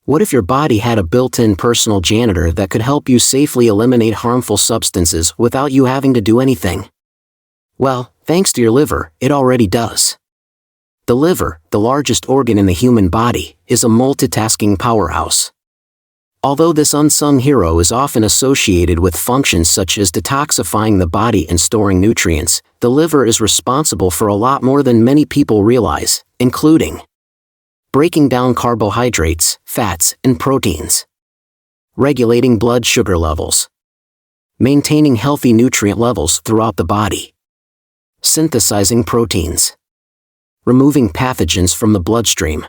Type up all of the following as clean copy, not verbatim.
What if your body had a built-in personal janitor that could help you safely eliminate harmful substances without you having to do anything? Well, thanks to your liver, it already does. The liver, the largest organ in the human body, is a multitasking powerhouse. Although this unsung hero is often associated with functions such as detoxifying the body and storing nutrients, the liver is responsible for a lot more than many people realize, including breaking down carbohydrates, fats, and proteins, regulating blood sugar levels, maintaining healthy nutrient levels throughout the body, synthesizing proteins, removing pathogens from the bloodstream.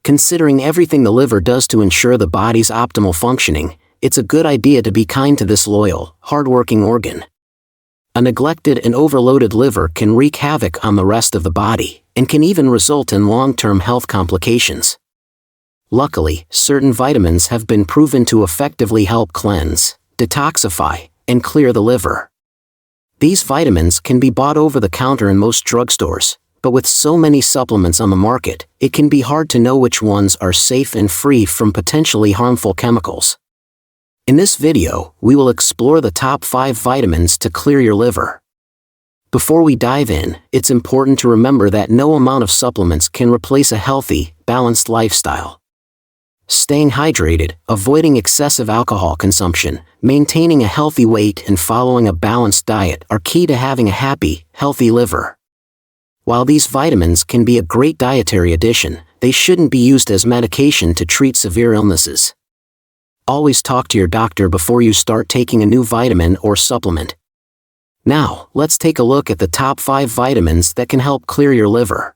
Considering everything the liver does to ensure the body's optimal functioning, it's a good idea to be kind to this loyal, hardworking organ. A neglected and overloaded liver can wreak havoc on the rest of the body, and can even result in long-term health complications. Luckily, certain vitamins have been proven to effectively help cleanse, detoxify, and clear the liver. These vitamins can be bought over the counter in most drugstores, but with so many supplements on the market, it can be hard to know which ones are safe and free from potentially harmful chemicals. In this video, we will explore the top 5 vitamins to clear your liver. Before we dive in, it's important to remember that no amount of supplements can replace a healthy, balanced lifestyle. Staying hydrated, avoiding excessive alcohol consumption, maintaining a healthy weight and following a balanced diet are key to having a happy, healthy liver. While these vitamins can be a great dietary addition, they shouldn't be used as medication to treat severe illnesses. Always talk to your doctor before you start taking a new vitamin or supplement. Now, let's take a look at the top 5 vitamins that can help clear your liver.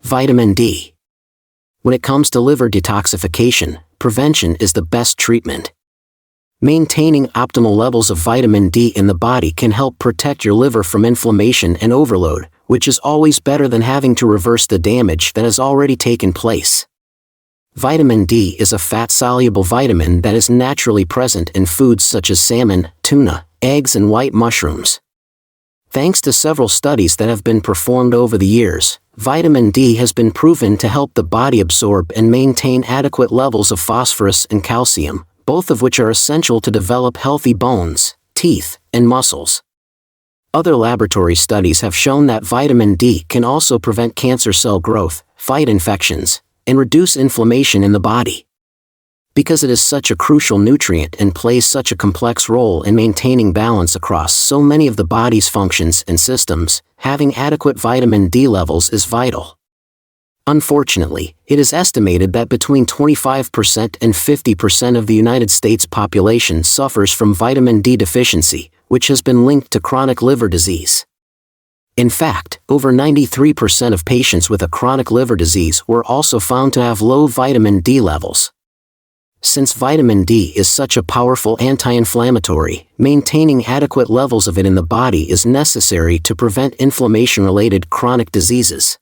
Vitamin D. When it comes to liver detoxification, prevention is the best treatment. Maintaining optimal levels of vitamin D in the body can help protect your liver from inflammation and overload, which is always better than having to reverse the damage that has already taken place. Vitamin D is a fat-soluble vitamin that is naturally present in foods such as salmon, tuna, eggs, and white mushrooms. Thanks to several studies that have been performed over the years, vitamin D has been proven to help the body absorb and maintain adequate levels of phosphorus and calcium, both of which are essential to develop healthy bones, teeth, and muscles. Other laboratory studies have shown that vitamin D can also prevent cancer cell growth, fight infections, and reduce inflammation in the body. Because it is such a crucial nutrient and plays such a complex role in maintaining balance across so many of the body's functions and systems, having adequate vitamin D levels is vital. Unfortunately, it is estimated that between 25% and 50% of the United States population suffers from vitamin D deficiency, which has been linked to chronic liver disease. In fact, over 93% of patients with a chronic liver disease were also found to have low vitamin D levels. Since vitamin D is such a powerful anti-inflammatory, maintaining adequate levels of it in the body is necessary to prevent inflammation-related chronic diseases.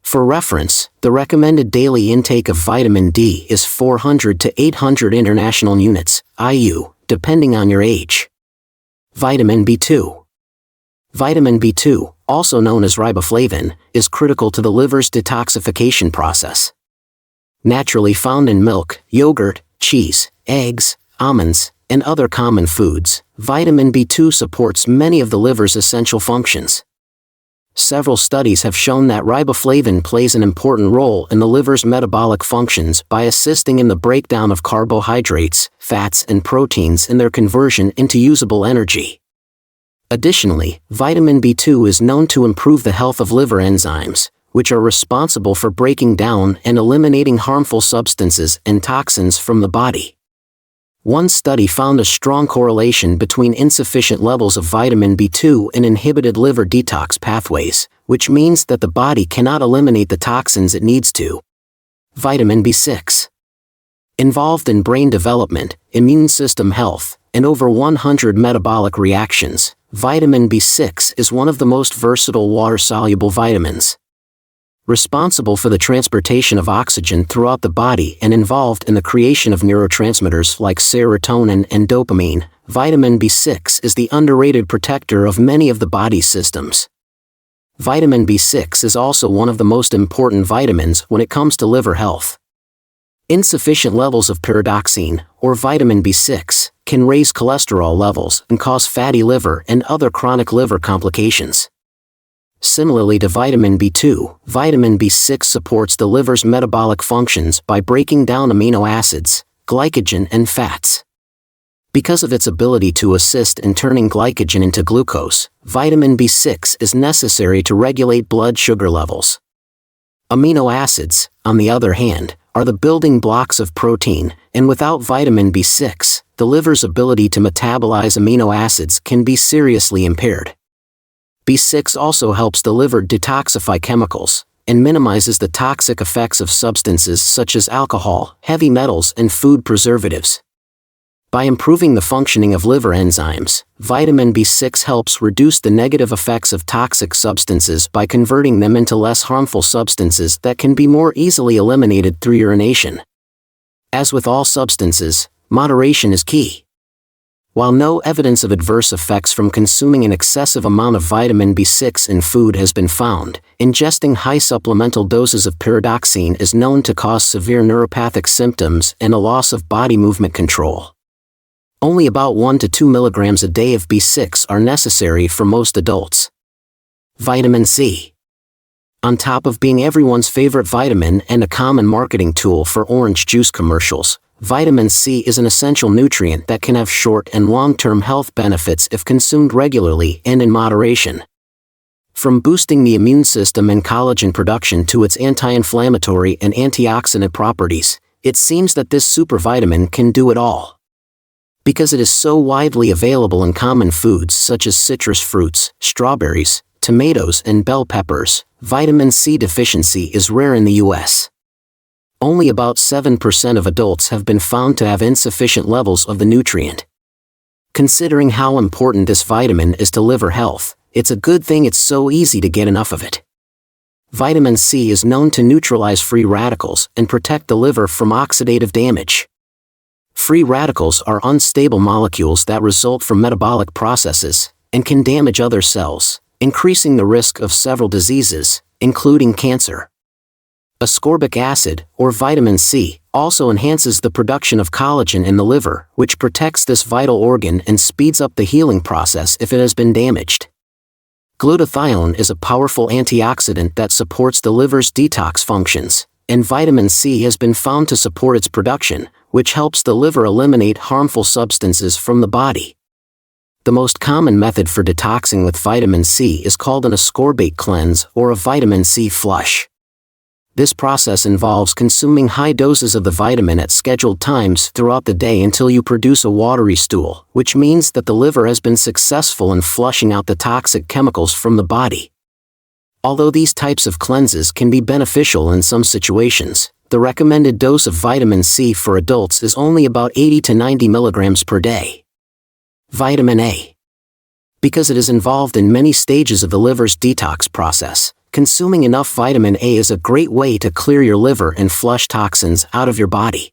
For reference, the recommended daily intake of vitamin D is 400 to 800 international units, IU, depending on your age. Vitamin B2. Vitamin B2, also known as riboflavin, is critical to the liver's detoxification process. Naturally found in milk, yogurt, cheese, eggs, almonds, and other common foods, vitamin B2 supports many of the liver's essential functions. Several studies have shown that riboflavin plays an important role in the liver's metabolic functions by assisting in the breakdown of carbohydrates, fats, and proteins and their conversion into usable energy. Additionally, vitamin B2 is known to improve the health of liver enzymes, which are responsible for breaking down and eliminating harmful substances and toxins from the body. One study found a strong correlation between insufficient levels of vitamin B2 and inhibited liver detox pathways, which means that the body cannot eliminate the toxins it needs to. Vitamin B6. Involved in brain development, immune system health, and over 100 metabolic reactions, vitamin B6 is one of the most versatile water-soluble vitamins. Responsible for the transportation of oxygen throughout the body and involved in the creation of neurotransmitters like serotonin and dopamine, vitamin B6 is the underrated protector of many of the body's systems. Vitamin B6 is also one of the most important vitamins when it comes to liver health. Insufficient levels of pyridoxine, or vitamin B6, can raise cholesterol levels and cause fatty liver and other chronic liver complications. Similarly to vitamin B2, vitamin B6 supports the liver's metabolic functions by breaking down amino acids, glycogen and fats. Because of its ability to assist in turning glycogen into glucose, vitamin B6 is necessary to regulate blood sugar levels. Amino acids, on the other hand, are the building blocks of protein, and without vitamin B6, the liver's ability to metabolize amino acids can be seriously impaired. B6 also helps the liver detoxify chemicals, and minimizes the toxic effects of substances such as alcohol, heavy metals and food preservatives. By improving the functioning of liver enzymes, vitamin B6 helps reduce the negative effects of toxic substances by converting them into less harmful substances that can be more easily eliminated through urination. As with all substances, moderation is key. While no evidence of adverse effects from consuming an excessive amount of vitamin B6 in food has been found, ingesting high supplemental doses of pyridoxine is known to cause severe neuropathic symptoms and a loss of body movement control. Only about 1 to 2 milligrams a day of B6 are necessary for most adults. Vitamin C. On top of being everyone's favorite vitamin and a common marketing tool for orange juice commercials, vitamin C is an essential nutrient that can have short and long-term health benefits if consumed regularly and in moderation. From boosting the immune system and collagen production to its anti-inflammatory and antioxidant properties, it seems that this supervitamin can do it all. Because it is so widely available in common foods such as citrus fruits, strawberries, tomatoes and bell peppers, vitamin C deficiency is rare in the U.S. Only about 7% of adults have been found to have insufficient levels of the nutrient. Considering how important this vitamin is to liver health, it's a good thing it's so easy to get enough of it. Vitamin C is known to neutralize free radicals and protect the liver from oxidative damage. Free radicals are unstable molecules that result from metabolic processes and can damage other cells, increasing the risk of several diseases, including cancer. Ascorbic acid, or vitamin C, also enhances the production of collagen in the liver, which protects this vital organ and speeds up the healing process if it has been damaged. Glutathione is a powerful antioxidant that supports the liver's detox functions, and vitamin C has been found to support its production, which helps the liver eliminate harmful substances from the body. The most common method for detoxing with vitamin C is called an ascorbate cleanse or a vitamin C flush. This process involves consuming high doses of the vitamin at scheduled times throughout the day until you produce a watery stool, which means that the liver has been successful in flushing out the toxic chemicals from the body. Although these types of cleanses can be beneficial in some situations, the recommended dose of vitamin C for adults is only about 80 to 90 milligrams per day. Vitamin A. Because it is involved in many stages of the liver's detox process, consuming enough vitamin A is a great way to clear your liver and flush toxins out of your body.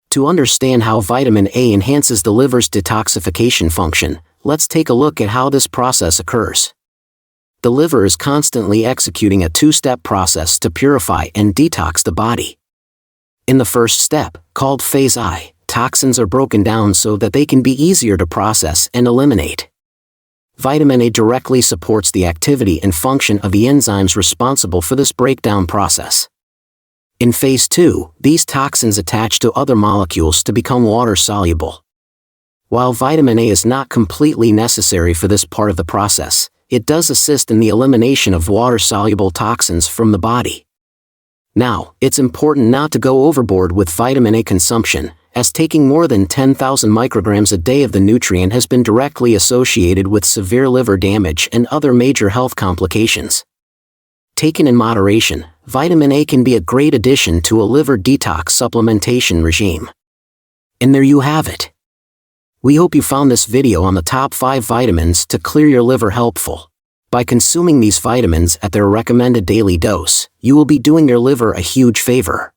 To understand how vitamin A enhances the liver's detoxification function, let's take a look at how this process occurs. The liver is constantly executing a two-step process to purify and detox the body. In the first step, called phase I, toxins are broken down so that they can be easier to process and eliminate. Vitamin A directly supports the activity and function of the enzymes responsible for this breakdown process. In phase II, these toxins attach to other molecules to become water-soluble. While vitamin A is not completely necessary for this part of the process, it does assist in the elimination of water-soluble toxins from the body. Now, it's important not to go overboard with vitamin A consumption, as taking more than 10,000 micrograms a day of the nutrient has been directly associated with severe liver damage and other major health complications. Taken in moderation, vitamin A can be a great addition to a liver detox supplementation regime. And there you have it. We hope you found this video on the top 5 vitamins to clear your liver helpful. By consuming these vitamins at their recommended daily dose, you will be doing your liver a huge favor.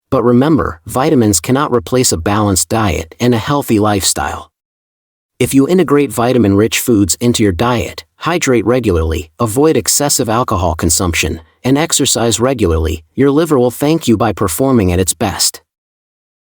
But remember, vitamins cannot replace a balanced diet and a healthy lifestyle. If you integrate vitamin-rich foods into your diet, hydrate regularly, avoid excessive alcohol consumption, and exercise regularly, your liver will thank you by performing at its best.